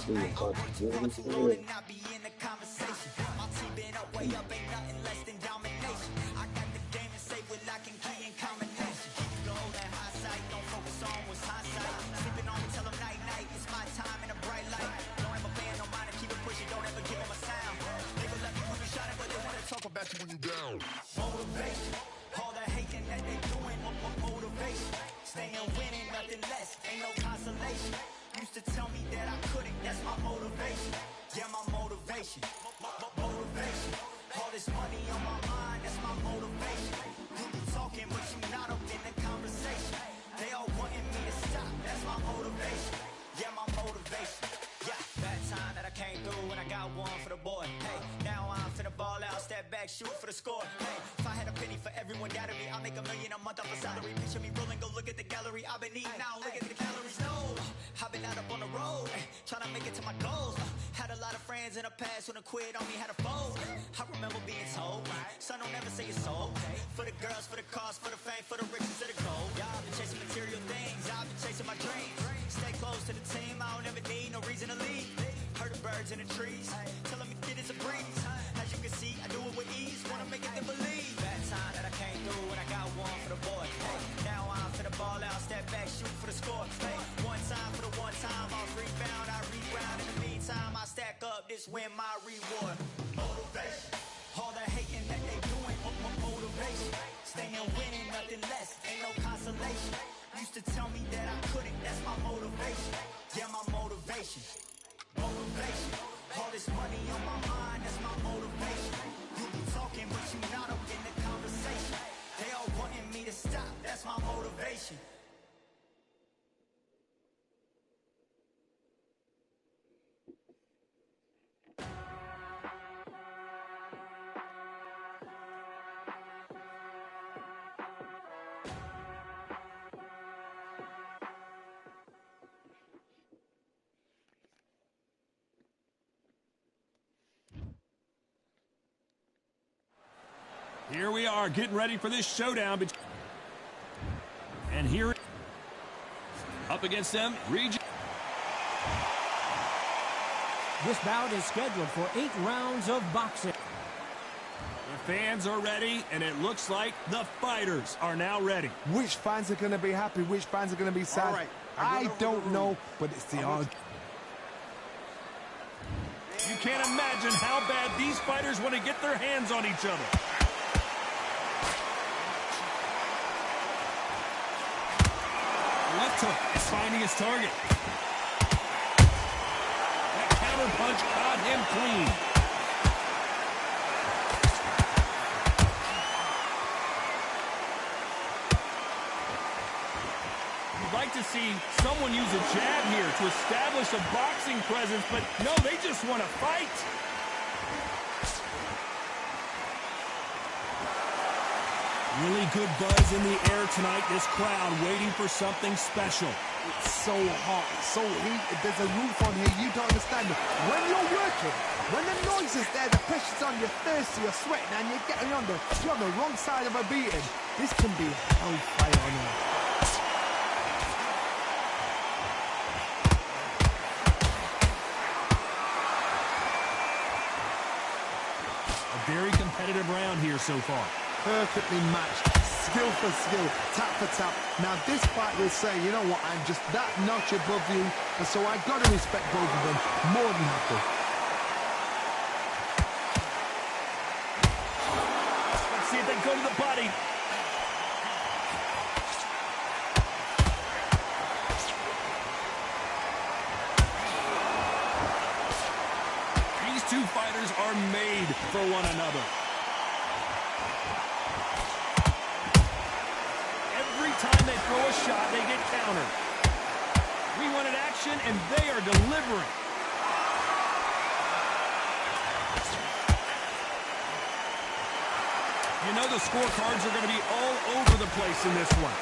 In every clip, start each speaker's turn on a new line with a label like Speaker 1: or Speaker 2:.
Speaker 1: Hey, go with the flow and not be in the conversation. My team been up, way up, ain't nothing less than domination. I got the game to save with lock and key and combination. Keep the goal at high sight, don't focus on what's hindsight. Sleeping on me, tell them night, night, it's my time in a bright light. Don't ever band, no mind, and keep it pushing, don't ever give them a sound. They gon' let me when you shot it, but they wanna talk about you when you down. Motivation, all the hating that they doing, motivation. Staying winning, nothing less, ain't no consolation. Used to tell me that I couldn't, that's my motivation. Yeah, my motivation, motivation. All this money on my mind, that's my motivation. You be talking, but you not up in the conversation. They all wanting me to stop, that's my motivation. Yeah, my motivation. Yeah, that time that I came through and I got one for the boy. Hey, now I'm finna ball out, step back, shoot for the score. Hey, if I had a penny for everyone doubted me, I'll make $1 million a month off a salary. Picture me rolling, go look at the gallery. I've been eating now, look at the calories. No, I've been out up on the road, trying to make it to my goals. Had a lot of friends in the past when I quit on me, had a fold. I remember being told, son, don't ever say it's so. For the girls, for the cars, for the fame, for the riches, for the gold. Yeah, I've been chasing material things, I've been chasing my dreams. Stay close to the team, I don't ever need no reason to leave. Heard the birds in the trees, telling me it is a breeze. As you can see, I do it with ease, wanna make it them believe. That time that I came through and I got one for the boy. Hey, now I'm finna ball out, step back, shoot for the score. Hey, one time for the one time, I'll rebound, I reground. In the meantime, I stack up, this win my reward. Motivation, all the hating that they doing, motivation. Staying winning, nothing less, ain't no consolation. Used to tell me that I couldn't, that's my motivation. Yeah, my motivation, motivation. All this money on my mind, that's my motivation. You be talking, but you not up in the conversation. They all wanting me to stop, that's my motivation.
Speaker 2: Here we are, getting ready for this showdown. And here, up against them, Region.
Speaker 3: This bout is scheduled for 8 rounds of boxing.
Speaker 2: The fans are ready, and it looks like the fighters are now ready.
Speaker 4: Which fans are going to be happy? Which fans are going to be sad?
Speaker 5: Right.
Speaker 4: I don't know, but it's the odd.
Speaker 2: You can't imagine how bad these fighters want to get their hands on each other. Left hook is finding his target. That counter punch caught him clean. You'd like to see someone use a jab here to establish a boxing presence, but no, they just want to fight. Really good buzz in the air tonight. This crowd waiting for something special.
Speaker 4: It's so hot, it's so heated. There's a roof on here. You don't understand. When you're working, when the noise is there, the pressure's on, you're thirsty, you're sweating, and you're on the wrong side of a beating. This can be hellfire on here.
Speaker 2: A very competitive round here so far.
Speaker 4: Perfectly matched, skill for skill, tap for tap. Now this fight will say, you know what, I'm just that notch above you, and so I've got to respect both of them more than happy.
Speaker 2: Let's see if they go to the body. These two fighters are made for one another. Time they throw a shot, they get countered. We wanted action, and they are delivering. You know the scorecards are going to be all over the place in this one.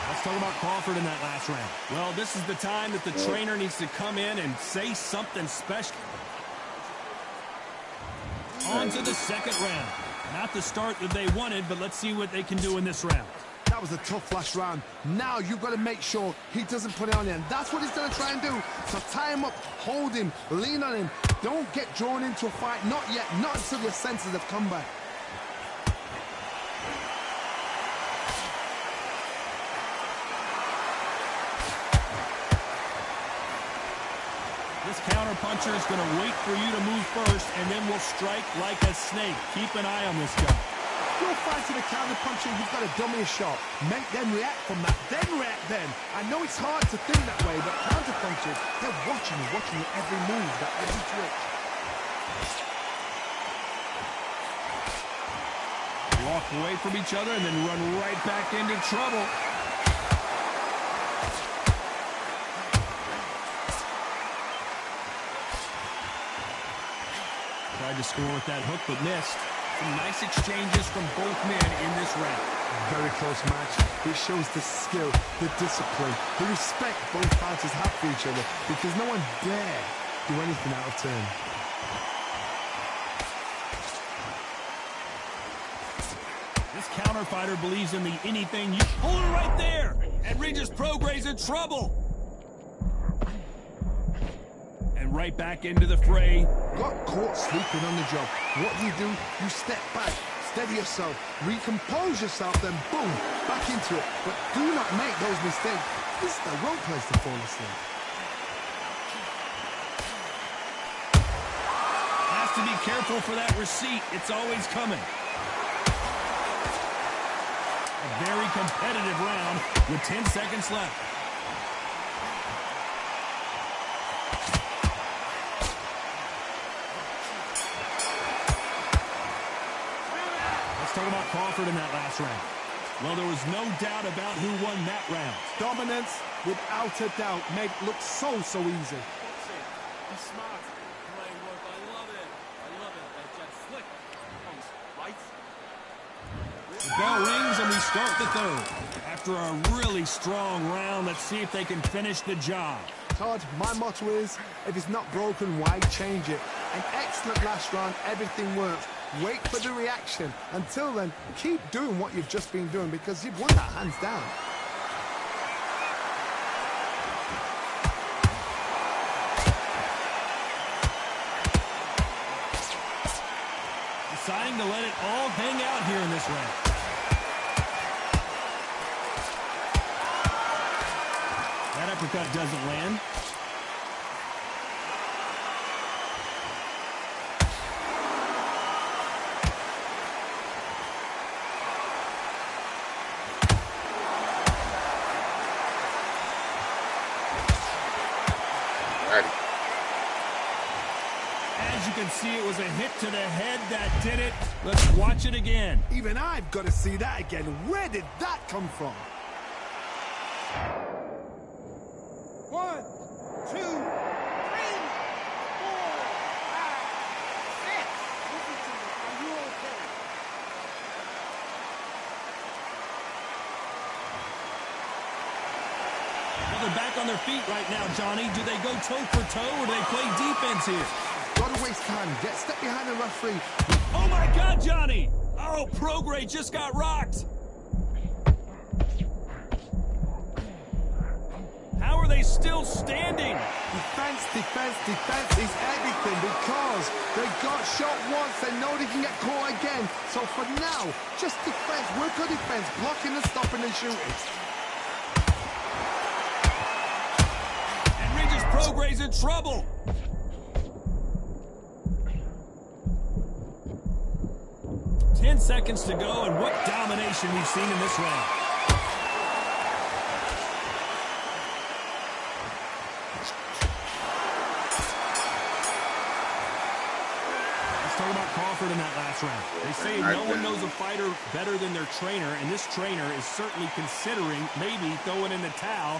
Speaker 2: Let's talk about Crawford in that last round. Well, this is the time that the trainer needs to come in and say something special. On to the second round. Not the start that they wanted, but let's see what they can do in this round.
Speaker 4: That was a tough last round. Now you've got to make sure he doesn't put it on you, and that's what he's going to try and do. So tie him up, hold him, lean on him. Don't get drawn into a fight. Not yet. Not until your senses have come back.
Speaker 2: This counter-puncher is going to wait for you to move first, and then will strike like a snake. Keep an eye on this guy.
Speaker 4: You're fighting a counter-puncher, you've got to dummy a shot. Make them react from that, then react then. I know it's hard to think that way, but counter-punchers, they're watching your every move, that every twitch.
Speaker 2: Walk away from each other and then run right back into trouble. Tried to score with that hook, but missed. Some nice exchanges from both men in this round.
Speaker 4: Very close match. It shows the skill, the discipline, the respect both fighters have for each other, because no one dare do anything out of turn.
Speaker 2: This counter fighter believes in the anything you... Hold it right there! And Regis Prograis in trouble! And right back into the fray.
Speaker 4: Got caught sleeping on the job. What do? You step back, steady yourself, recompose yourself, then boom, back into it. But do not make those mistakes. This is the wrong place to fall asleep.
Speaker 2: Has to be careful for that receipt. It's always coming. A very competitive round with 10 seconds left. Talk about Crawford in that last round. Well, there was no doubt about who won that round.
Speaker 4: Dominance, without a doubt, made it look so easy.
Speaker 5: He's smart. Great work. I love it. I love it. That jet flick. Right?
Speaker 2: The bell rings and we start the third. After a really strong round, let's see if they can finish the job.
Speaker 4: Todd, my motto is, if it's not broken, why change it? An excellent last round, everything works. Wait for the reaction. Until then, keep doing what you've just been doing, because you've won that hands down.
Speaker 2: Deciding to let it all hang out here in this round. That uppercut doesn't land. As you can see, it was a hit to the head that did it. Let's watch it again.
Speaker 4: Even I've got to see that again. Where did that come from?
Speaker 5: 1, 2, 3, 4, 5, 6. Listen to me. Are you okay?
Speaker 2: Well, they're back on their feet right now, Johnny. Do they go toe for toe or do they play defense here?
Speaker 4: Gotta waste time. Get step behind the referee.
Speaker 2: Oh my God, Johnny! Oh, Prograis just got rocked. How are they still standing?
Speaker 4: Defense, defense, defense is everything, because they got shot once, they know they can get caught again. So for now, just defense, work on defense, blocking and stopping and shooting.
Speaker 2: And Regis Prograis in trouble. Ten seconds to go, and what domination we've seen in this round. Talk about Crawford in that last round. They say no one knows a fighter better than their trainer, and this trainer is certainly considering maybe throwing in the towel.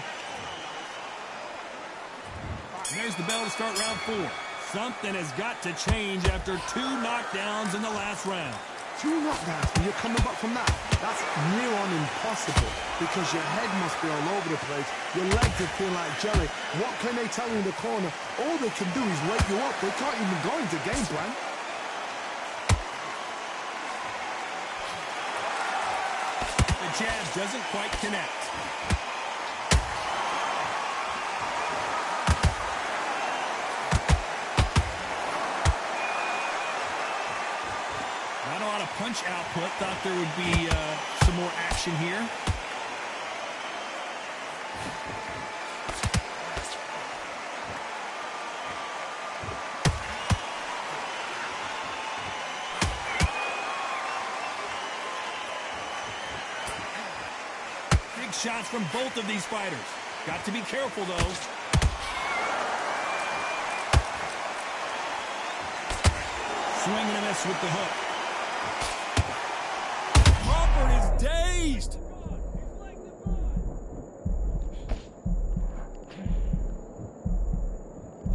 Speaker 2: And there's the bell to start round 4. Something has got to change after 2 knockdowns in the last round.
Speaker 4: 2 knockdowns, and you're coming back from that. That's near on impossible, because your head must be all over the place. Your legs would feel like jelly. What can they tell you in the corner? All they can do is wake you up. They can't even go into game plan.
Speaker 2: jab doesn't quite connect. Not a lot of punch output. Thought there would be some more action here. Big shots from both of these fighters. Got to be careful, though. Swing and a miss with the hook. Crawford is dazed.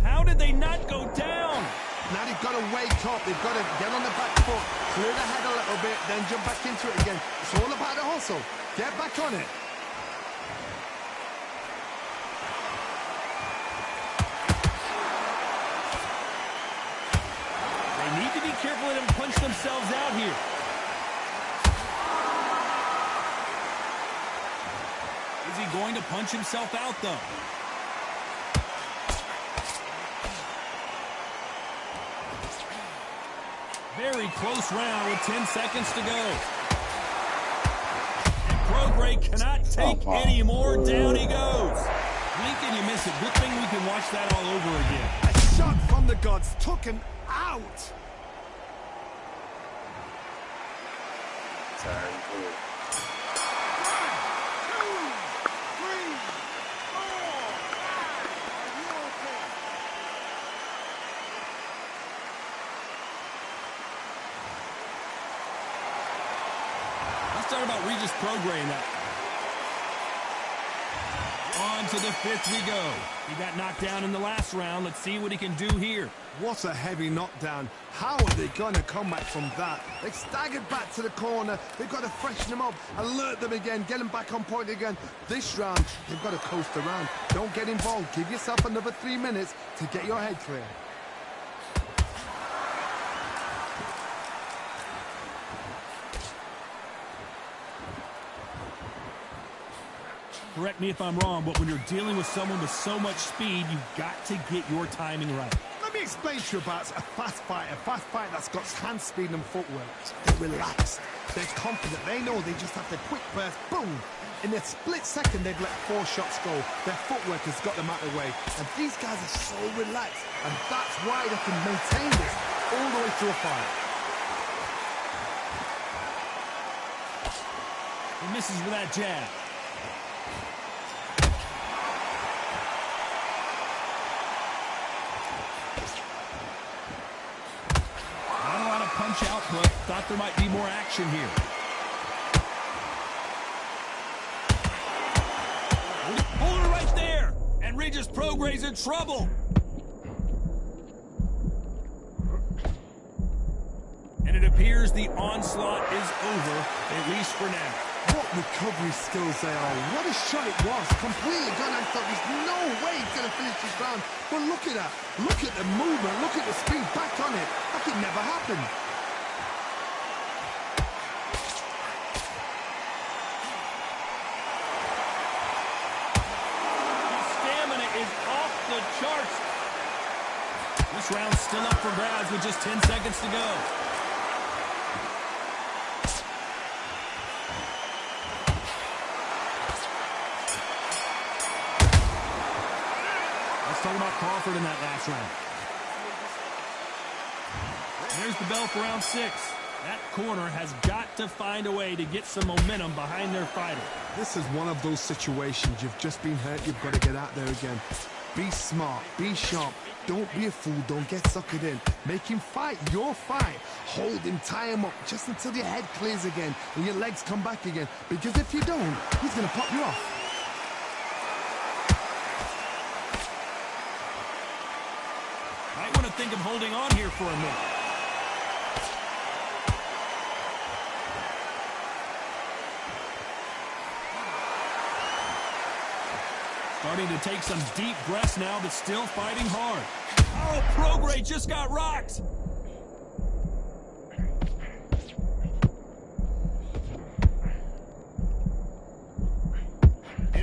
Speaker 2: How did they not go down?
Speaker 4: Now they've got to wake up. They've got to get on the back foot, clear the head a little bit, then jump back into it again. It's all about the hustle. Get back on it.
Speaker 2: They need to be careful and punch themselves out here. Is he going to punch himself out, though? Very close round with 10 seconds to go. And Prograis cannot take any more. Down he goes. Blink and you miss it. Good thing we can watch that all over again.
Speaker 4: A shot from the gods took him out.
Speaker 2: Let's talk about Regis Prograis in that. On to the fifth we go. He got knocked down in the last round. Let's see what he can do here.
Speaker 4: What a heavy knockdown. How are they going to come back from that? They staggered back to the corner. They've got to freshen them up, alert them again, get them back on point again. This round, they've got to coast around. Don't get involved. Give yourself another 3 minutes to get your head clear.
Speaker 2: Correct me if I'm wrong, but when you're dealing with someone with so much speed, you've got to get your timing right.
Speaker 4: Let me explain to you about a fast fight that's got hand speed and footwork. They're relaxed. They're confident. They know they just have to quick burst, boom. In a split second, they've let 4 shots go. Their footwork has got them out of the way. And these guys are so relaxed. And that's why they can maintain this all the way through a fight.
Speaker 2: He misses with that jab. Punch output. Thought there might be more action here. Hold it right there. And Regis Prograis in trouble. And it appears the onslaught is over, at least for now.
Speaker 4: What recovery skills they are. What a shot it was. Completely gone. I thought there's no way he's going to finish this round. But look at that. Look at the movement. Look at the speed. Back on it. Like it never happened.
Speaker 2: Charts. This round's still up for grabs with just 10 seconds to go. Let's talk about Crawford in that last round. There's the bell for round 6. That corner has got to find a way to get some momentum behind their fighter.
Speaker 4: This is one of those situations. You've just been hurt. You've got to get out there again. Be smart, be sharp, don't be a fool, don't get suckered in. Make him fight your fight. Hold him, tie him up, just until your head clears again and your legs come back again. Because if you don't, he's going to pop you off.
Speaker 2: Might want to think of holding on here for a minute. Starting to take some deep breaths now, but still fighting hard. Oh, Prograis just got rocked.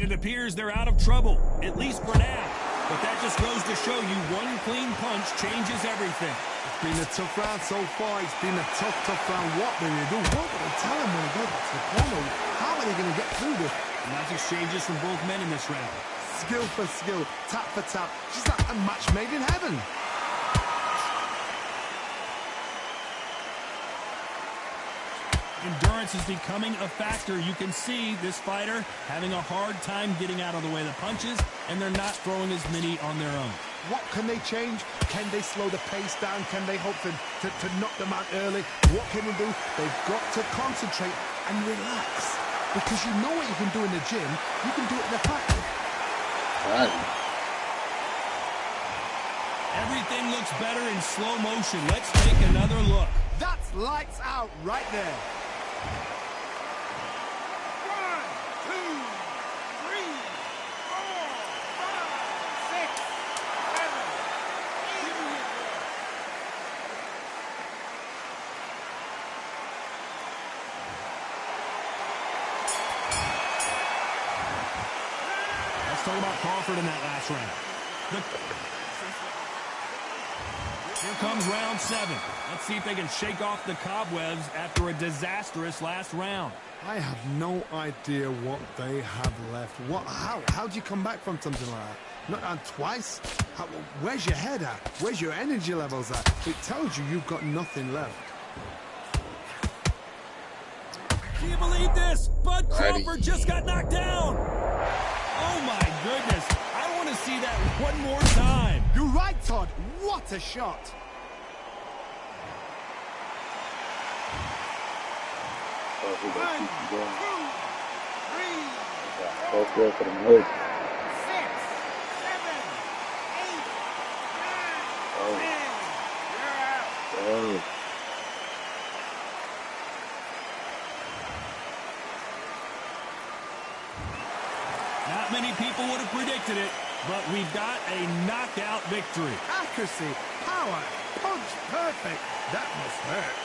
Speaker 2: And it appears they're out of trouble, at least for now. But that just goes to show you one clean punch changes everything.
Speaker 4: It's been a tough round so far. It's been a tough round. What will they do? What will they tell them when they go back to the corner? How are they going to get through this?
Speaker 2: Nice exchanges from both men in this round.
Speaker 4: Skill for skill, tap for tap. Just like a match made in heaven.
Speaker 2: Endurance is becoming a factor. You can see this fighter having a hard time getting out of the way of the punches, and they're not throwing as many on their own.
Speaker 4: What can they change? Can they slow the pace down? Can they hope to knock them out early? What can they do? They've got to concentrate and relax. Because you know what you can do in the gym, you can do it in the practice.
Speaker 6: Right.
Speaker 2: Everything looks better in slow motion. Let's take another look.
Speaker 4: That's lights out right there.
Speaker 5: 1, 2, 3, 4, 5, 6, 7, 8.
Speaker 2: Let's talk about Crawford in that last round. Here comes round 7. Let's see if they can shake off the cobwebs after a disastrous last round.
Speaker 4: I have no idea what they have left. How do you come back from something like that? Not on twice? Where's your head at? Where's your energy levels at? It tells you you've got nothing left.
Speaker 2: Can you believe this? Bud Crawford just got knocked down. Oh my goodness. I want to see that one more time.
Speaker 4: You're right, Todd. What a shot.
Speaker 6: Oh, he gonna keep you going.
Speaker 5: 1, 2, 3, 4,
Speaker 6: That's good for them hooks.
Speaker 5: 6, 7, 8, 9, 10. You're out.
Speaker 6: Oh.
Speaker 2: Not many people would have predicted it, but we've got a knockout victory.
Speaker 4: Accuracy, power, punch perfect. That must hurt.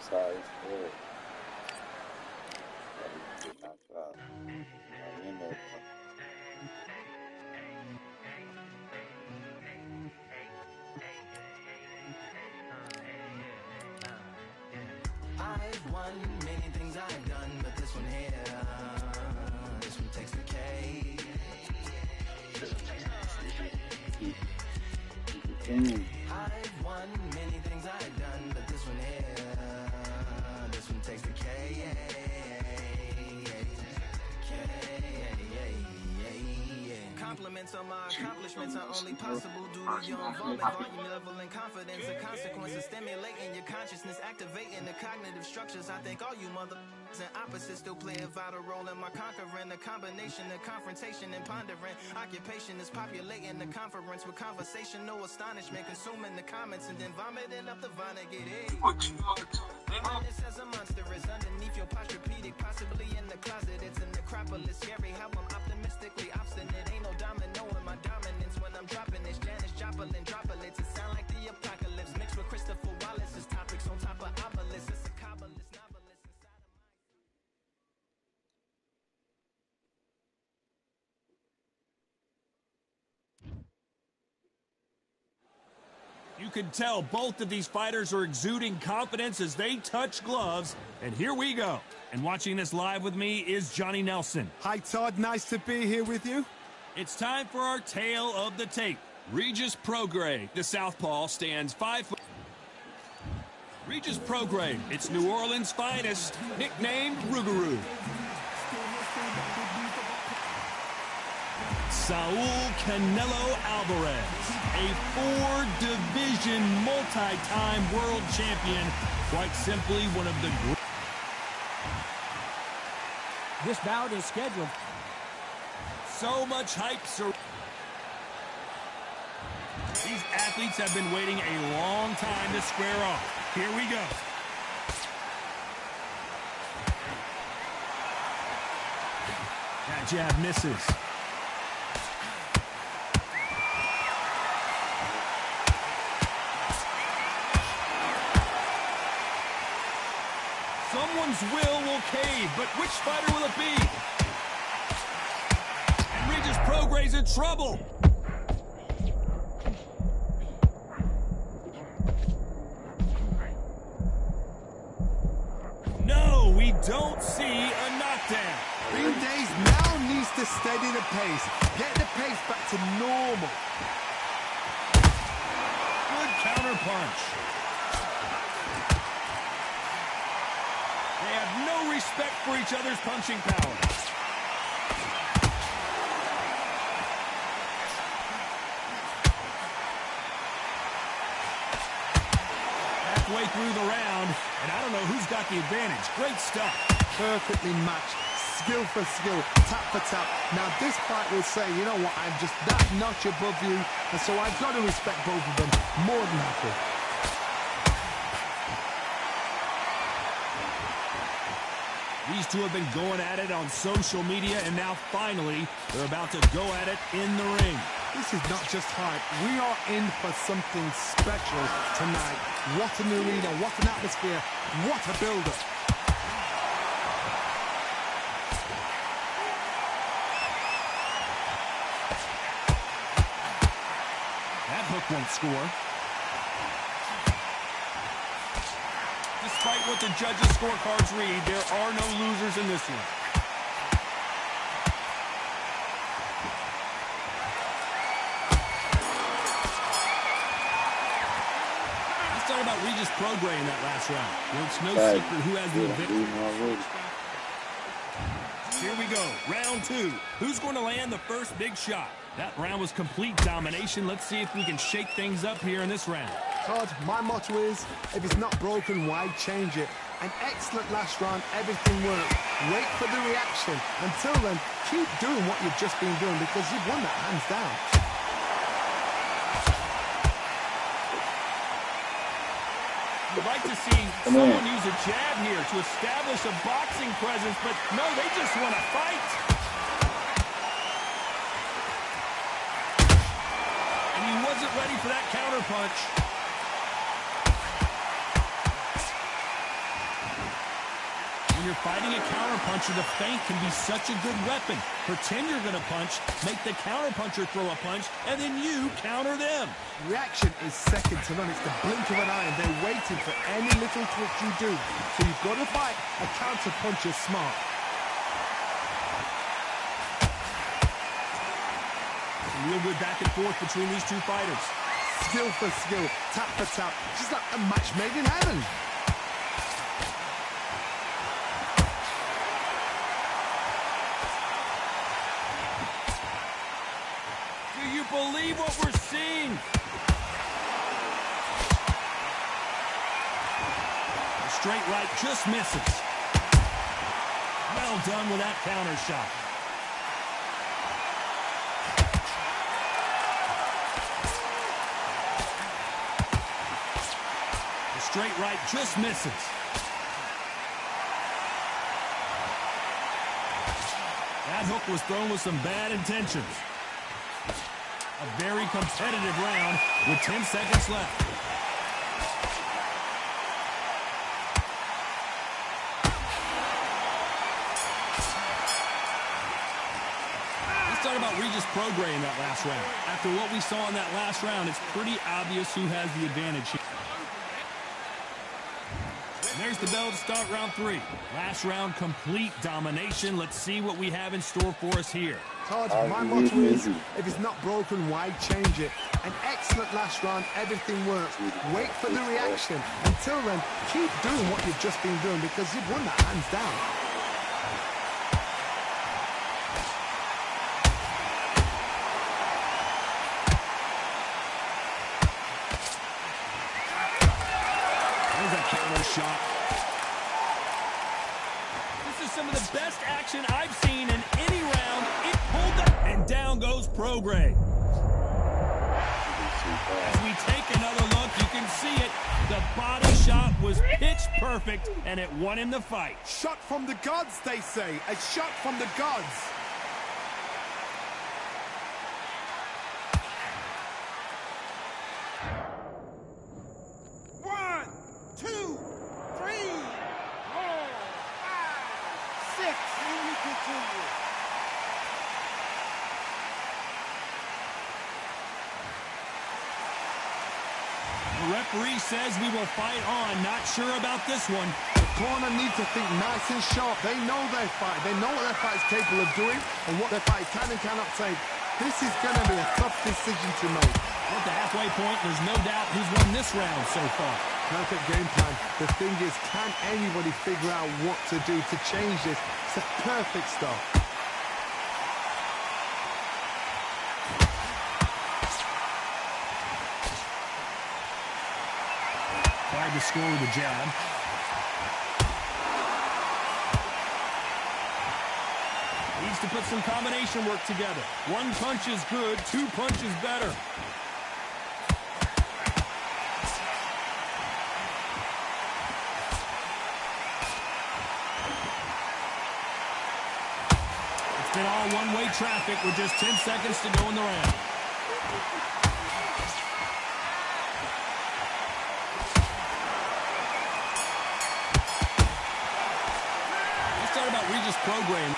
Speaker 6: Size 4. He get knocked out. In there.
Speaker 1: I've won many things I've done, but this one here, this one takes the cake. I've won many things I've done, but this one here, this one takes the cake. Compliments on my accomplishments are only possible due to your involvement, volume, level, and confidence. The consequences stimulating your consciousness, activating the cognitive structures. I think all you motherfuckers and opposites still play a vital role in my conquering. The combination of confrontation and pondering. Occupation is populating the conference with conversation, no astonishment, consuming the comments and then vomiting up the Vonnegut. Honest as a monster is underneath your posturepedic, possibly in the closet. It's an necropolis, scary how I'm optimistically obstinate. Ain't no domino in my dominance when I'm dropping this. Janice Joplin droplets, it sound like the apocalypse mixed with Christopher Wallace's topics on top of obelisks. It's a Kabbalist novelist inside of my...
Speaker 2: You can tell both of these fighters are exuding confidence as they touch gloves. And here we go. And watching this live with me is Johnny Nelson.
Speaker 4: Hi, Todd. Nice to be here with you.
Speaker 2: It's time for our tale of the tape.
Speaker 7: Regis Prograis, the southpaw, stands 5 foot.
Speaker 2: Regis Prograis, it's New Orleans' finest, nicknamed Rougarou. Saul Canelo Alvarez, a four-division, multi-time world champion, quite simply one of the great.
Speaker 3: This bout is scheduled.
Speaker 2: So much hype. These athletes have been waiting a long time to square off. Here we go. That jab misses. Someone's will cave, but which fighter will it be? And Regis Prograis in trouble. No, we don't see a knockdown.
Speaker 4: Green Days now needs to steady the pace. Get the pace back to normal.
Speaker 2: Good counter punch. They have no respect for each other's punching power. Halfway through the round, and I don't know who's got the advantage. Great stuff.
Speaker 4: Perfectly matched. Skill for skill, tap for tap. Now this fight will say, you know what, I'm just that notch above you, and so I've got to respect both of them. More than happy.
Speaker 2: These two have been going at it on social media, and now finally they're about to go at it in the ring.
Speaker 4: This is not just hype. We are in for something special tonight. What an arena, what an atmosphere, what a build-up.
Speaker 2: That hook won't score. Despite what the judges' scorecards read, there are no losers in this one. Let's talk about Regis Prograis in that last round. Well, it's no secret who has the advantage. Here we go, round two. Who's going to land the first big shot? That round was complete domination. Let's see if we can shake things up here in this round.
Speaker 4: Todd, my motto is, if it's not broken, why change it? An excellent last round, everything worked. Wait for the reaction. Until then, keep doing what you've just been doing because you've won that hands down.
Speaker 2: You'd like to see someone use a jab here to establish a boxing presence, but no, they just want to fight. And he wasn't ready for that counter punch. When you're fighting a counterpuncher, the feint can be such a good weapon. Pretend you're going to punch, make the counterpuncher throw a punch, and then you counter them.
Speaker 4: Reaction is second to none. It's the blink of an eye, and they're waiting for any little twitch you do. So you've got to fight a counterpuncher smart.
Speaker 2: Real good back and forth between these two fighters.
Speaker 4: Skill for skill, tap for tap. Just like a match made in heaven.
Speaker 2: Do you believe what we're seeing? The straight right just misses. Well done with that counter shot. The straight right just misses. That hook was thrown with some bad intentions. A very competitive round with 10 seconds left. Let's talk about Regis Prograis in that last round. After what we saw in that last round, it's pretty obvious who has the advantage here. And there's the bell to start round three. Last round, complete domination. Let's see what we have in store for us here.
Speaker 4: Todd, my motto is, if it's not broken, why change it? An excellent last round. Everything works. Wait for the reaction. Until then, keep doing what you've just been doing because you've won that hands down.
Speaker 2: There's a counter shot. This is some of the best action I've seen in any round. It pulled up, and down goes Prograis. As we take another look, you can see it. The body shot was pitch perfect, and it won him the fight.
Speaker 4: Shot from the gods, they say. A shot from the gods.
Speaker 7: One, two, three, four, five, six, and we continue.
Speaker 2: The referee says we will fight on. Not sure about this one.
Speaker 4: The corner needs to think nice and sharp. They know their fight. They know what their fight is capable of doing and what their fight can and cannot take. This is going to be a tough decision to make.
Speaker 2: At the halfway point, there's no doubt who's won this round so far.
Speaker 4: Perfect game plan. The thing is, can anybody figure out what to do to change this? It's a perfect start.
Speaker 2: Tried to score with a jab. Needs to put some combination work together. One punch is good, two punches better. It's been all one-way traffic with just 10 seconds to go in the round. Let's talk about Regis' program.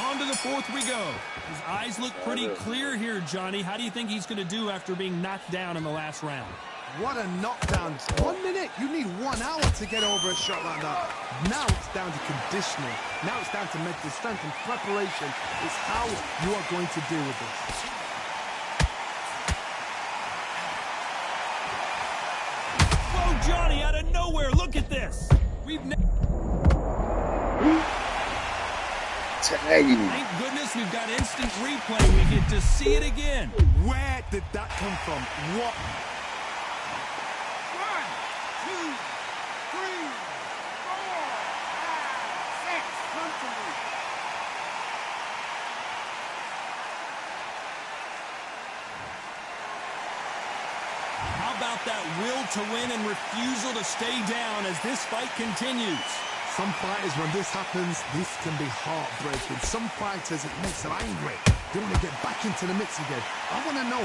Speaker 2: On to the fourth we go. His eyes look pretty clear here, Johnny. How do you think he's going to do after being knocked down in the last round?
Speaker 4: What a knockdown. 1 minute. You need 1 hour to get over a shot like that. Now it's down to conditioning. Now it's down to mental strength and preparation. It's how you are going to deal with this.
Speaker 2: Whoa, Johnny, out of nowhere. Look at this. We've never...
Speaker 6: Tagging.
Speaker 2: Thank goodness we've got instant replay. We get to see it again.
Speaker 4: Where did that come from? What?
Speaker 7: 1, 2, 3, 4, 5, 6. Come to me.
Speaker 2: How about that will to win and refusal to stay down as this fight continues?
Speaker 4: Some fighters, when this happens, this can be heartbreaking. Some fighters, it makes them angry. They want to get back into the mix again. I want to know,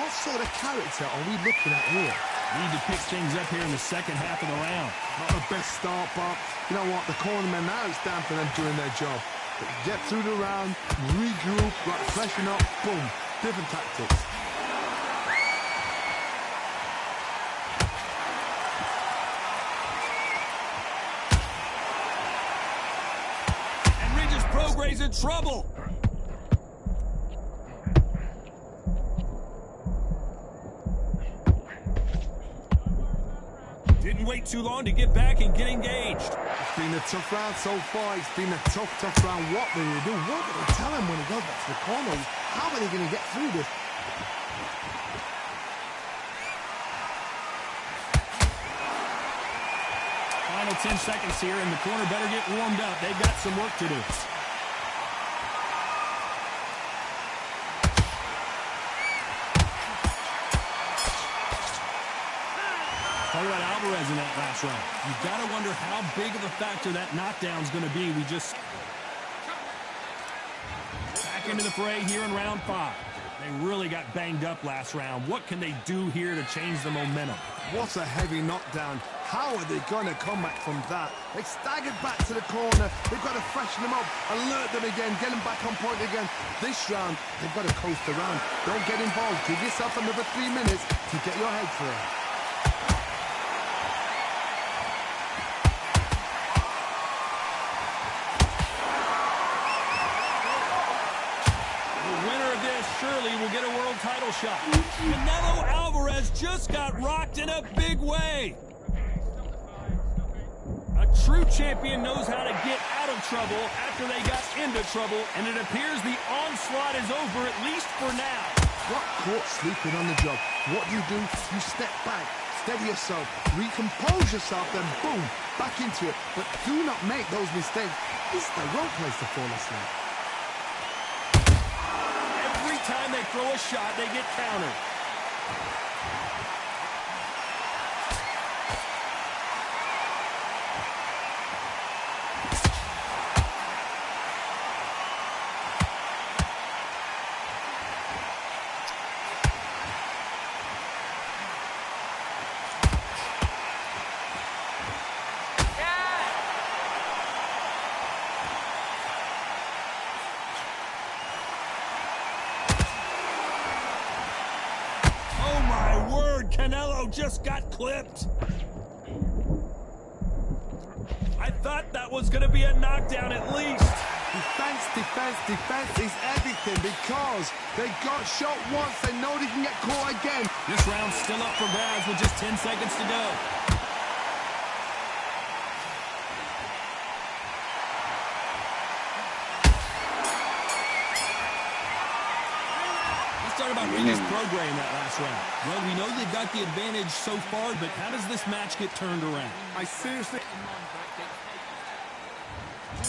Speaker 4: what sort of character are we looking at here?
Speaker 2: Need to pick things up here in the second half of the round.
Speaker 4: Not the best start, but you know what? The cornermen, now it's down for them doing their job. But get through the round, regroup, right, freshen up, boom. Different tactics.
Speaker 2: Prograis in trouble. Didn't wait too long to get back and get engaged.
Speaker 4: It's been a tough round so far. It's been a tough round. What will they do? What will they tell him when he goes back to the corner? How are they going to get through this?
Speaker 2: Final 10 seconds here, and the corner better get warmed up. They've got some work to do. Talk about Alvarez in that last round. You've got to wonder how big of a factor that knockdown's going to be. We just back into the fray here in round 5. They really got banged up last round. What can they do here to change the momentum?
Speaker 4: What a heavy knockdown. How are they going to come back from that? They staggered back to the corner. They've got to freshen them up, alert them again, get them back on point again. This round, they've got to coast around. Don't get involved. Give yourself another 3 minutes to get your head clear.
Speaker 2: The winner of this surely will title shot. Canelo Alvarez just got rocked in a big way. A true champion knows how to get out of trouble after they got into trouble, and it appears the onslaught is over, at least for now.
Speaker 4: Got caught sleeping on the job. What do? You step back, steady yourself, recompose yourself, then boom, back into it. But do not make those mistakes. This is the wrong place to fall asleep.
Speaker 2: Every time they throw a shot, they get countered. Canelo just got clipped. I thought that was going to be a knockdown at least.
Speaker 4: Defense, defense, defense is everything because they got shot once. They know they can get caught again.
Speaker 2: This round's still up for grabs with just 10 seconds to go. Start about Regis Prograis in that last round. Well, we know they've got the advantage so far, but how does this match get turned around?
Speaker 4: I seriously...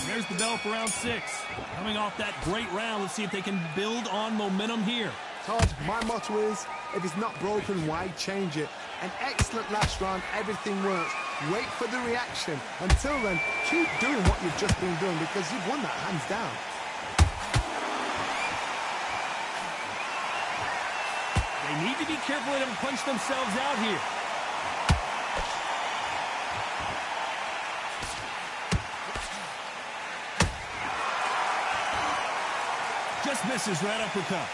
Speaker 2: There's the bell for round 6. Coming off that great round, let's see if they can build on momentum here.
Speaker 4: Todd, my motto is, if it's not broken, why change it? An excellent last round, everything works. Wait for the reaction. Until then, keep doing what you've just been doing because you've won that hands down.
Speaker 2: They need to be careful they don't punch themselves out here. Just misses right uppercut.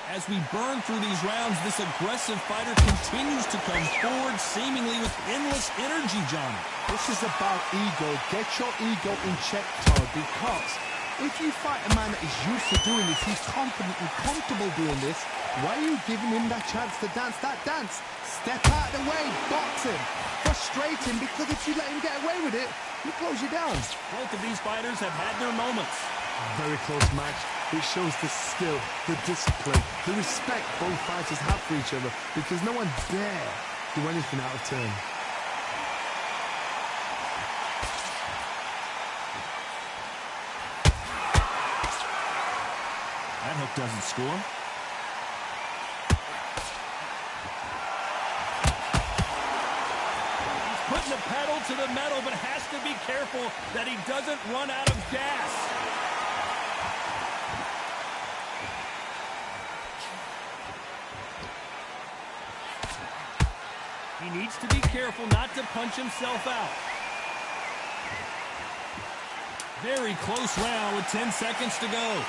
Speaker 2: As we burn through these rounds, this aggressive fighter continues to come forward, seemingly with endless energy, Johnny.
Speaker 4: This is about ego. Get your ego in check, Todd, because if you fight a man that is used to doing this, he's confident and comfortable doing this, why are you giving him that chance to dance that dance? Step out of the way, box him, frustrate him, because if you let him get away with it, he close you down.
Speaker 2: Both of these fighters have had their moments.
Speaker 4: Very close match. It shows the skill, the discipline, the respect both fighters have for each other, because no one dare do anything out of turn.
Speaker 2: That hook doesn't score. He's putting the pedal to the metal, but has to be careful that he doesn't run out of gas. He needs to be careful not to punch himself out. Very close round with 10 seconds to go.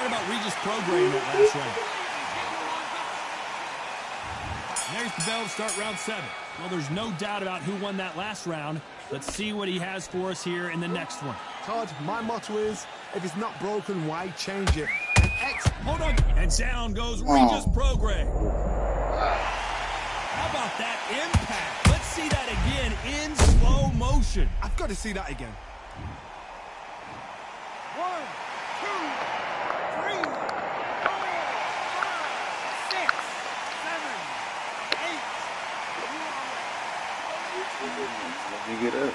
Speaker 2: About Regis Prograis in that last round. There's the bell to start round 7. Well, there's no doubt about who won that last round. Let's see what he has for us here in the next one.
Speaker 4: Todd, my motto is, if it's not broken, why change it?
Speaker 2: Hold on. And down goes Regis Prograis. How about that impact? Let's see that again in slow motion.
Speaker 4: I've got to see that again.
Speaker 7: 1, 2, 3, 4, 5, 6, 7, 8.
Speaker 6: Let me get up.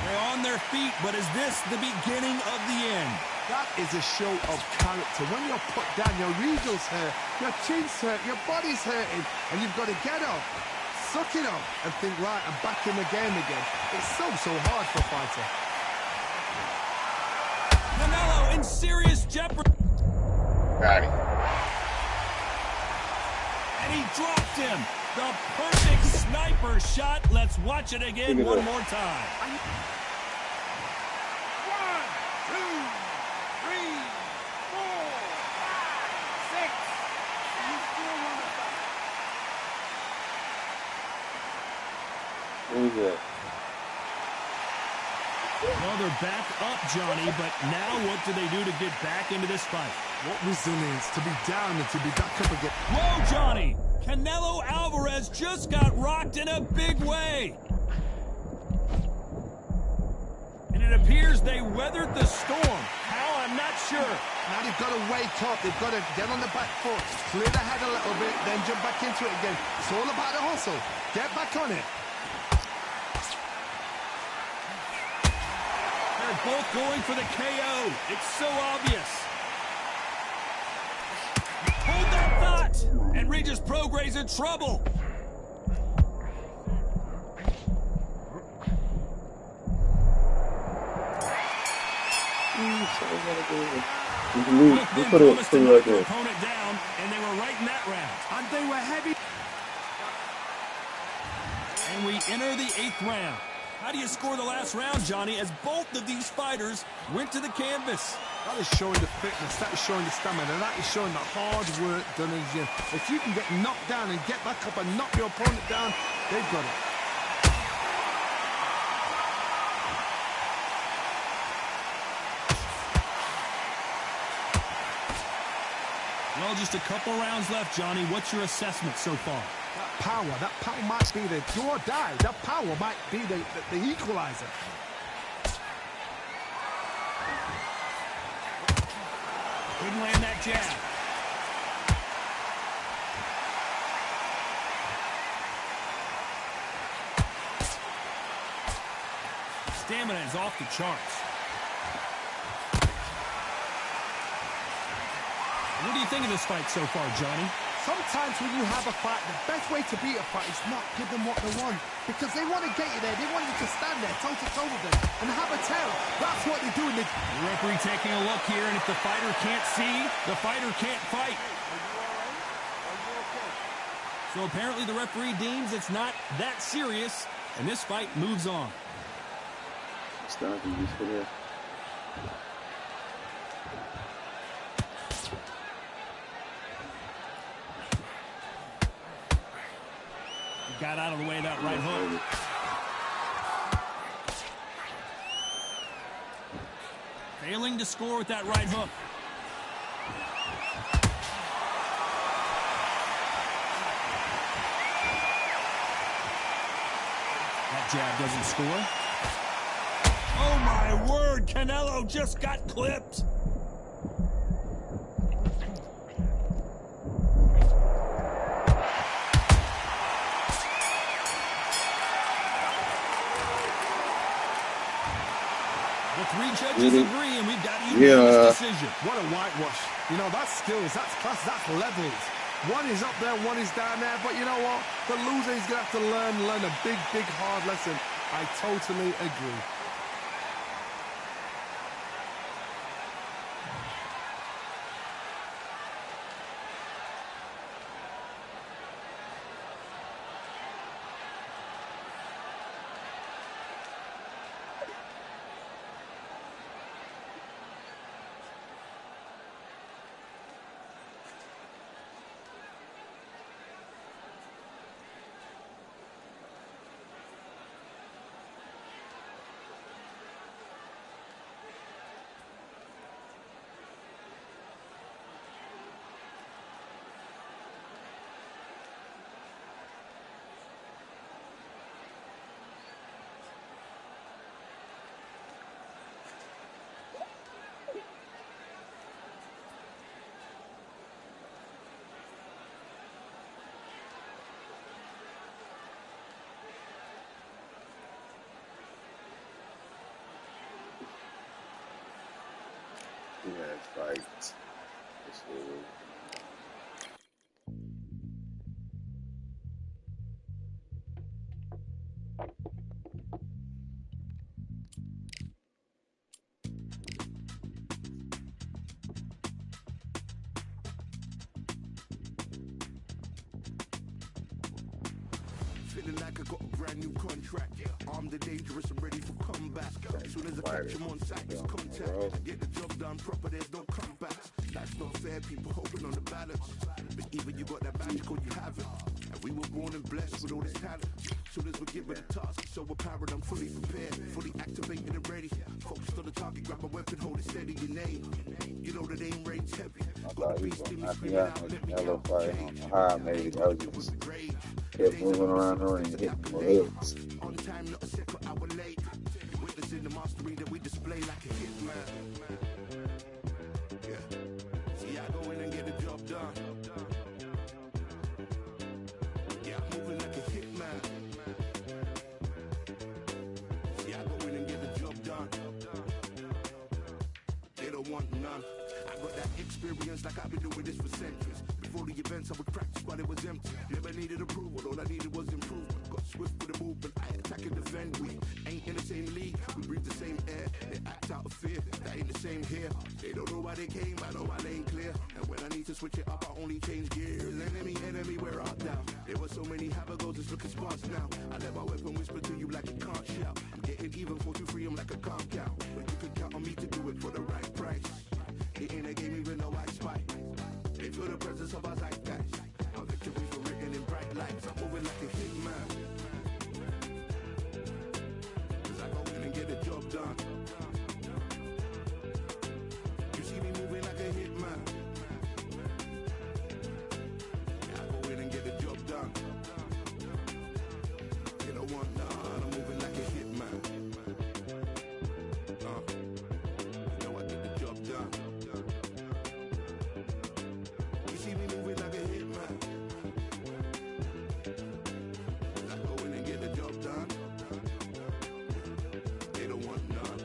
Speaker 2: They're on their feet, but is this the beginning of the end?
Speaker 4: That is a show of character. When you're put down, your eagles hurt, your chin's hurt, your body's hurting, and you've got to get up, suck it up, and think, right, I'm back in the game again. It's so hard for a fighter.
Speaker 2: Canelo in serious jeopardy.
Speaker 6: Got him.
Speaker 2: And he dropped him. The perfect sniper shot. Let's watch it again one more time.
Speaker 7: 1, 2, 3,
Speaker 6: Who's that?
Speaker 2: Well, they're back up, Johnny, but now what do they do to get back into this fight?
Speaker 4: What resilience to be down and to be back up again.
Speaker 2: Whoa, Johnny! Canelo Alvarez just got rocked in a big way. And it appears they weathered the storm. How? I'm not sure.
Speaker 4: Now they've got to wake up. They've got to get on the back foot, clear the head a little bit, then jump back into it again. It's all about the hustle. Get back on it.
Speaker 2: They're both going for the KO. It's so obvious. Hold that thought. And Regis Prograis in trouble.
Speaker 6: We put it through like this.
Speaker 2: Opponent down, and they were right in that round.
Speaker 4: And they were heavy.
Speaker 2: And we enter the 8th round. How do you score the last round, Johnny, as both of these fighters went to the canvas?
Speaker 4: That is showing the fitness, that is showing the stamina, that is showing the hard work done in the gym. If you can get knocked down and get back up and knock your opponent down, they've got it.
Speaker 2: Well, just a couple rounds left, Johnny. What's your assessment so far?
Speaker 4: That power might be the do or die. That power might be the equalizer.
Speaker 2: Couldn't land that jab. Stamina is off the charts. What do you think of this fight so far, Johnny?
Speaker 4: Sometimes when you have a fight, the best way to beat a fight is not give them what they want. Because they want to get you there. They want you to stand there toe-to-toe with them and have a tail. That's what they do. The
Speaker 2: referee taking a look here, and if the fighter can't see, the fighter can't fight. So apparently the referee deems it's not that serious, and this fight moves on.
Speaker 6: It's not useful here.
Speaker 2: Got out of the way of that right hook. Failing to score with that right hook. That jab doesn't score. Oh my word, Canelo just got clipped. Three judges agree, and we've got unanimous decision.
Speaker 4: What a whitewash. You know, that's skills, that's class, that's levels. One is up there, one is down there, but you know what? The loser is going to have to learn a big, big, hard lesson. I totally agree.
Speaker 6: Fight.
Speaker 8: Feeling like I got a brand new contract. Armed and dangerous and ready for comeback. As soon as I catch him on sight, it's contact. Get the job done proper, there's no comebacks. That's not fair, people hoping on the balance. But even you got that magical, you have it. And we were born and blessed with all this talent. So soon as we give it a task, so apparent I'm fully prepared, fully activated and ready. Focused on the target, grab my weapon, hold it steady, your name. You know the aim rate's heavy.
Speaker 6: I thought he was going to knock me out in the yellow fight. I don't know how I made it. I was just kept moving around the ring, hitting my hooks.
Speaker 8: On time, not a second hour late. Witnessing the mastery that we display like a hitman. Yeah. See, I go in and get the job done. Yeah, I'm moving like a hitman. See, I go in and get the job done. They don't want none. I got that experience like I've been doing this for centuries. Before the events I would practice while it was empty. Never needed approval, all I needed was improvement. Got swift with the movement, I attack and defend. We ain't in the same league, we breathe the same air. They act out of fear, that ain't the same here. They don't know why they came, I know my lane clear. And when I need to switch it up, I only change gears. Enemy, where art thou? There were so many have-a-goes, it's looking sparse now. I let my weapon whisper to you like it can't shout. I'm getting even 4-2-3, I'm like a calm count. But you can count on me to do it for the right price. It ain't a game even though I spy. They feel the presence of our zeitgeist. Our victories were written in bright lights. I'm moving like a hitman. Cause I go in and get the job done. You see me moving like a hitman. Yeah, I go in and get the job done. They don't want none. I'm moving like a hitman. You know I get the job done. You see me moving like a hitman. I go in and get the job done. They don't want none.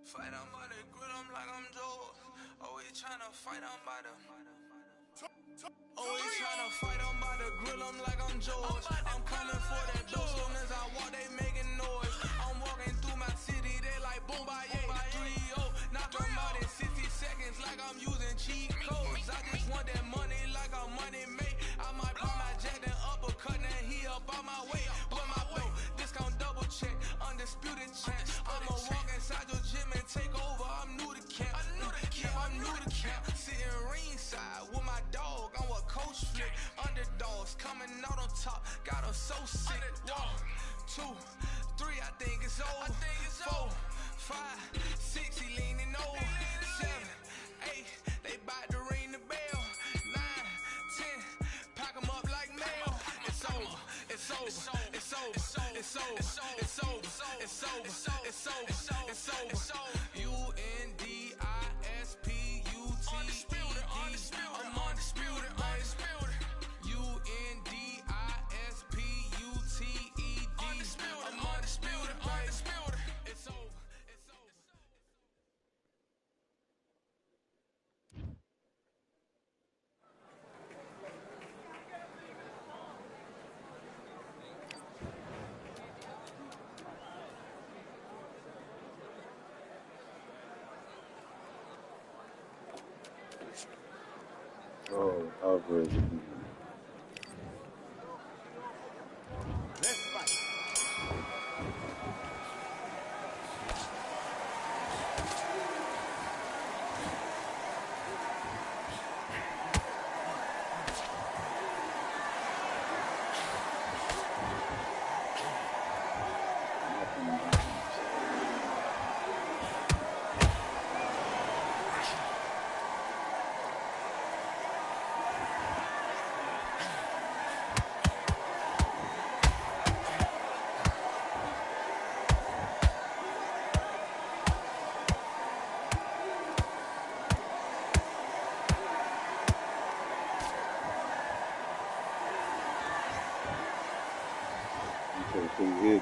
Speaker 9: Fight on by the grill, I'm like I'm Joe. Always tryna fight on by the. Always tryna fight on by the grill, I'm like I'm George. I'm coming for that dough, soon as I walk, they making noise. I'm walking through my city, they like boom, by 3-0. Knock them out in 60 seconds, like I'm using cheat codes. I just want that money, like I'm money made. I might pop my jack and uppercut, and he up on my way. With my flow, discount double check, undisputed champ. I'ma walk inside your gym and take over. I'm new to camp. I'm new to camp. Sitting ringside with my dog on what coach flick. Underdogs coming out on top. Got them so sick. 1, 2, 3, I think it's over. 4, 5, 6, he leaning over. 7, 8, they bout to ring the bell. 9, 10, pack them up like mail. It's over. It's over. It's over. It's over. It's over. It's over. It's over. It's over. UNDISPUTED. I'm undisputed. UNDISPUTED. I'm undisputed. It's over. It's over.
Speaker 6: Oh, Alvarez.
Speaker 7: Let's fight.
Speaker 6: Pretty good.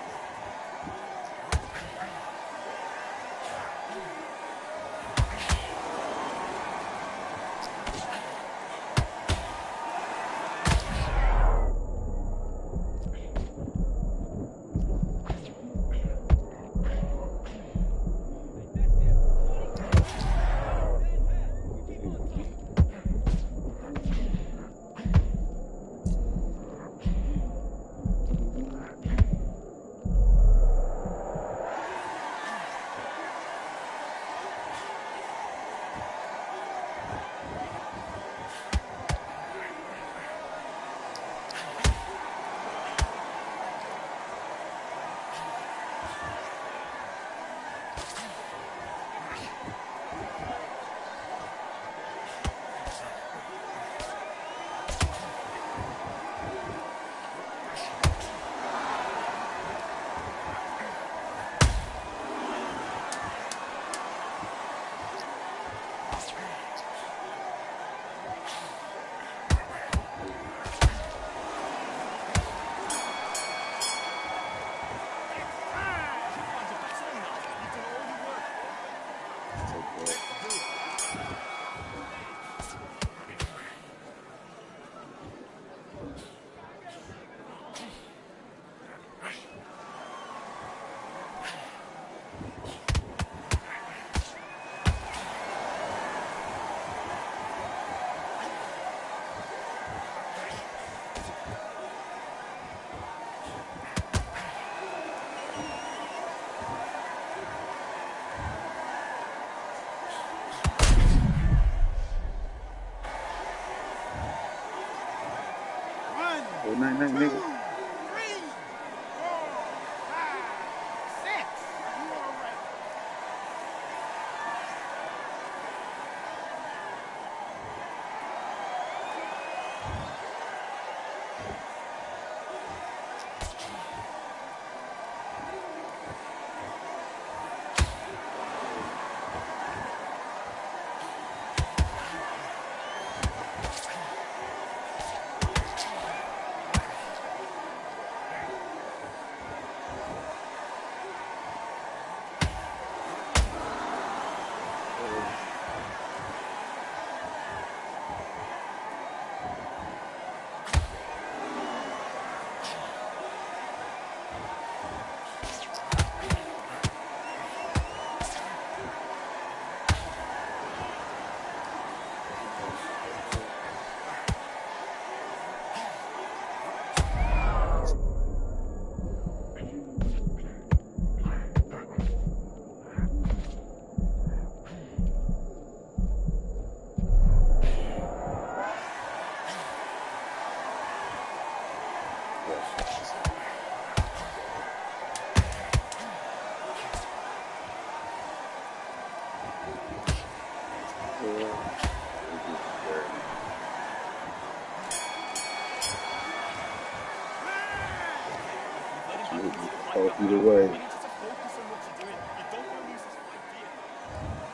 Speaker 6: Either way.
Speaker 5: You need to focus on what you're doing. You don't want to lose this fight, do you?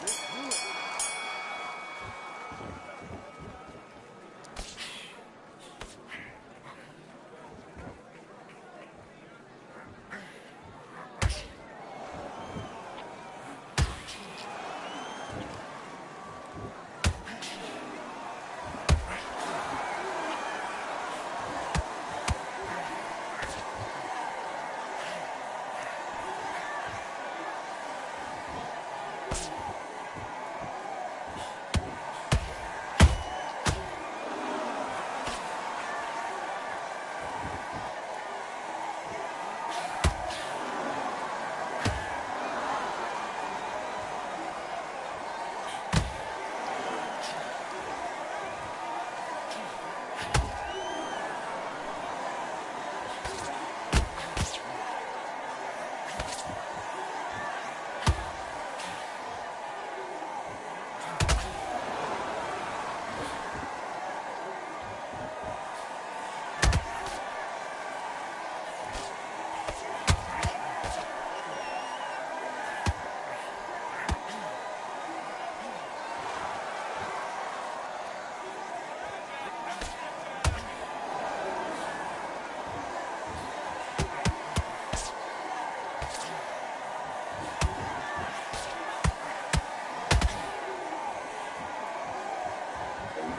Speaker 7: Let's do it.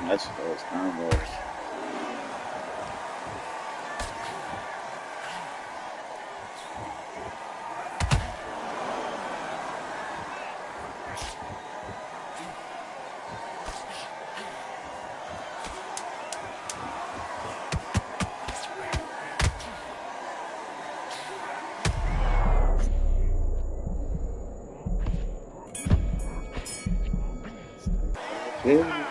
Speaker 6: That's first time was. Yeah.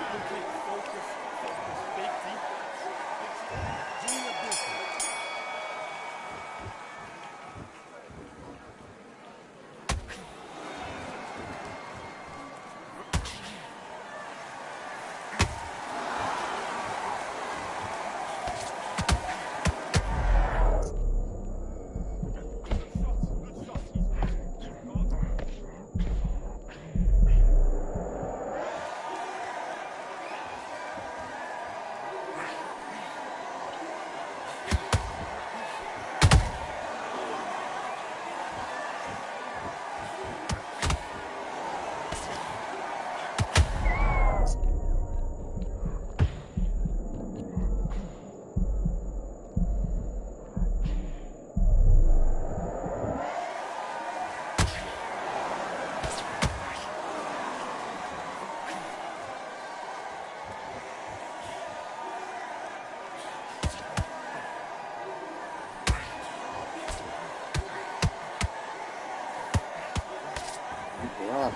Speaker 6: Wow.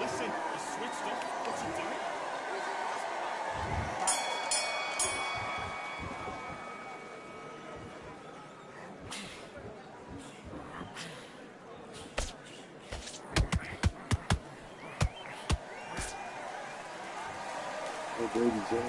Speaker 5: Listen, you switched up. What's he doing?
Speaker 6: Hey, baby Joe.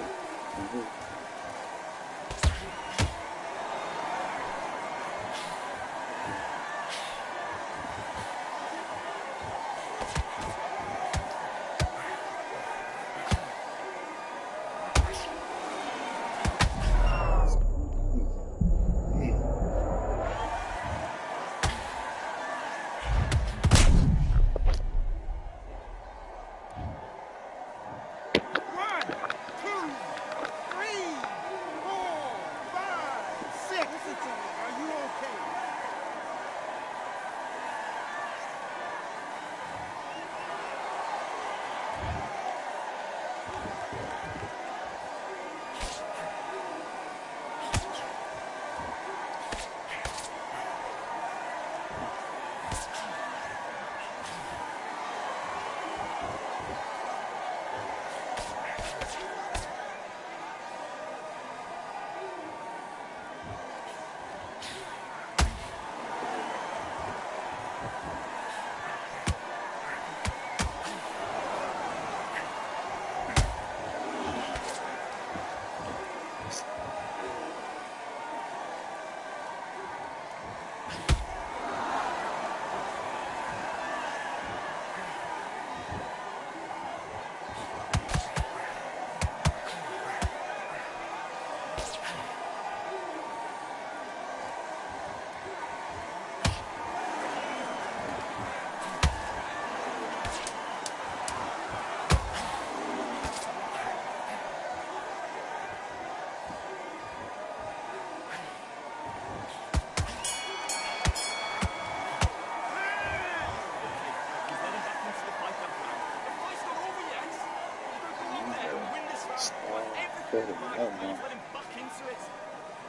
Speaker 6: Shut him
Speaker 5: Come on,
Speaker 6: up,
Speaker 5: Brave,
Speaker 6: man.
Speaker 5: let him back into it.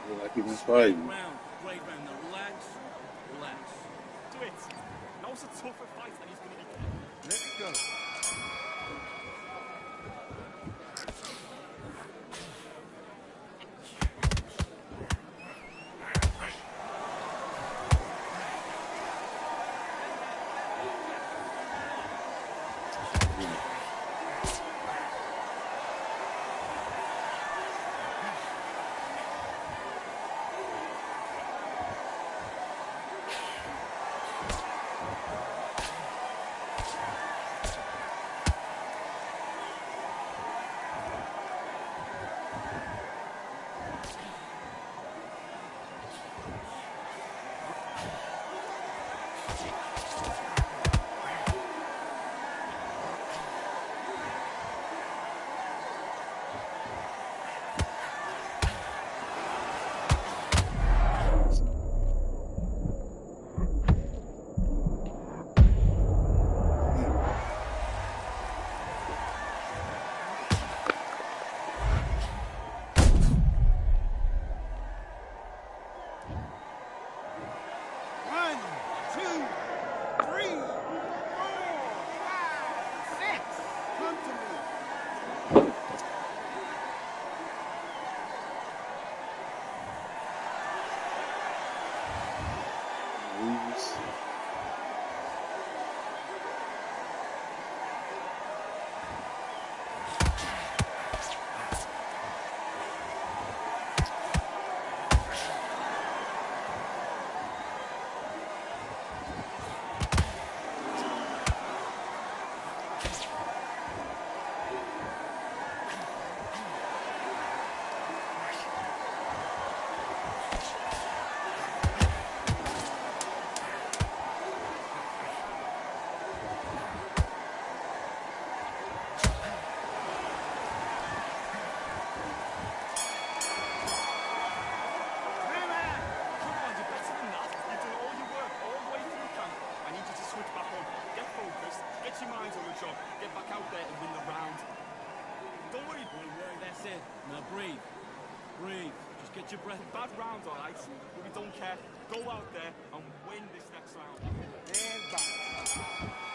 Speaker 6: Look like he been
Speaker 5: Great
Speaker 6: fighting.
Speaker 5: round. Great round. Now relax. Relax. Do it. That was a tougher fight and he's going to be...
Speaker 4: Let's go. One, two, three, four, five, six. Come to me.
Speaker 6: Lose.
Speaker 5: Come on, you're better than that. You've done all your work all the way through camp. I need you to switch back on. Get focused. Get your minds on the job. Get back out there and win the round. Don't worry. That's it. Now breathe. Breathe. Just get your breath. Bad round, all right? But we don't care. Go out there and win this next round.
Speaker 4: And back.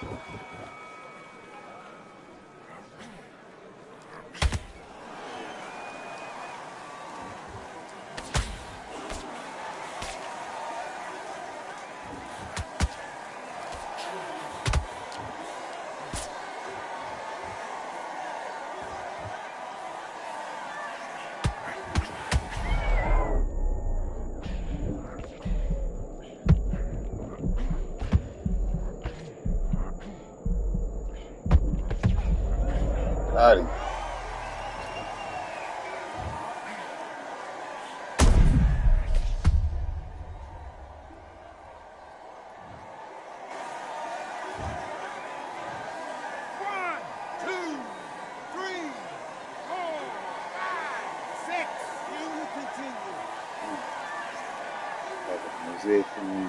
Speaker 6: Got him.
Speaker 4: One, two, three, four, five, six. Can you continue?
Speaker 6: That's it for me.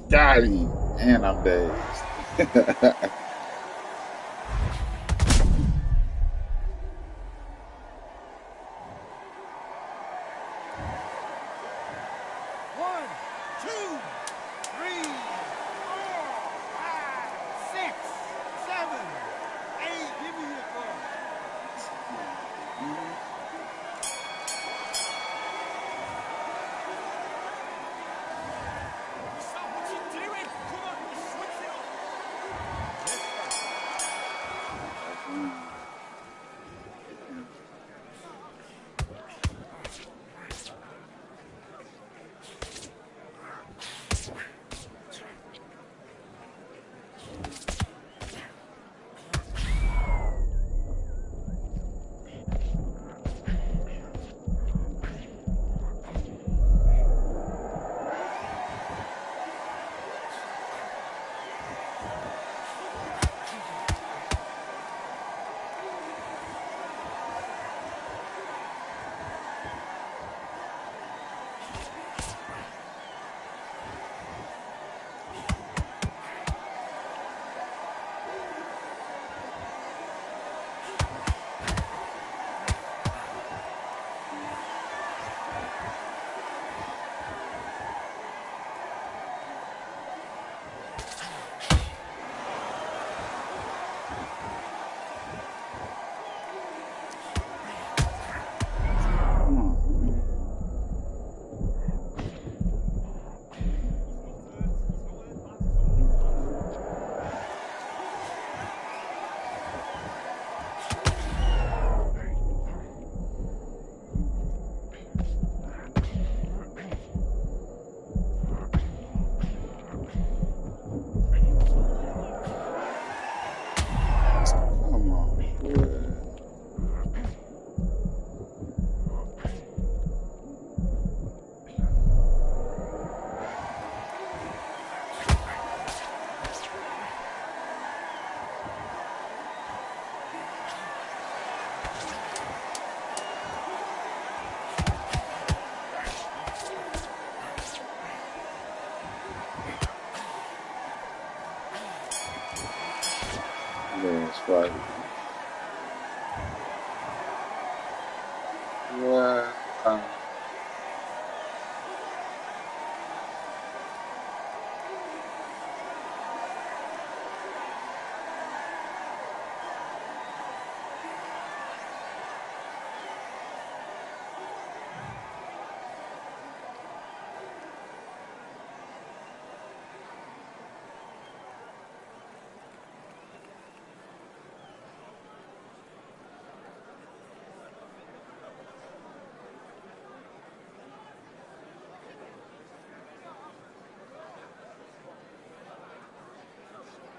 Speaker 6: Got him. And I'm dazed.
Speaker 4: One, two, three, four, five, six, seven, eight. Give me your glove.
Speaker 5: Stop what you're doing.
Speaker 6: Like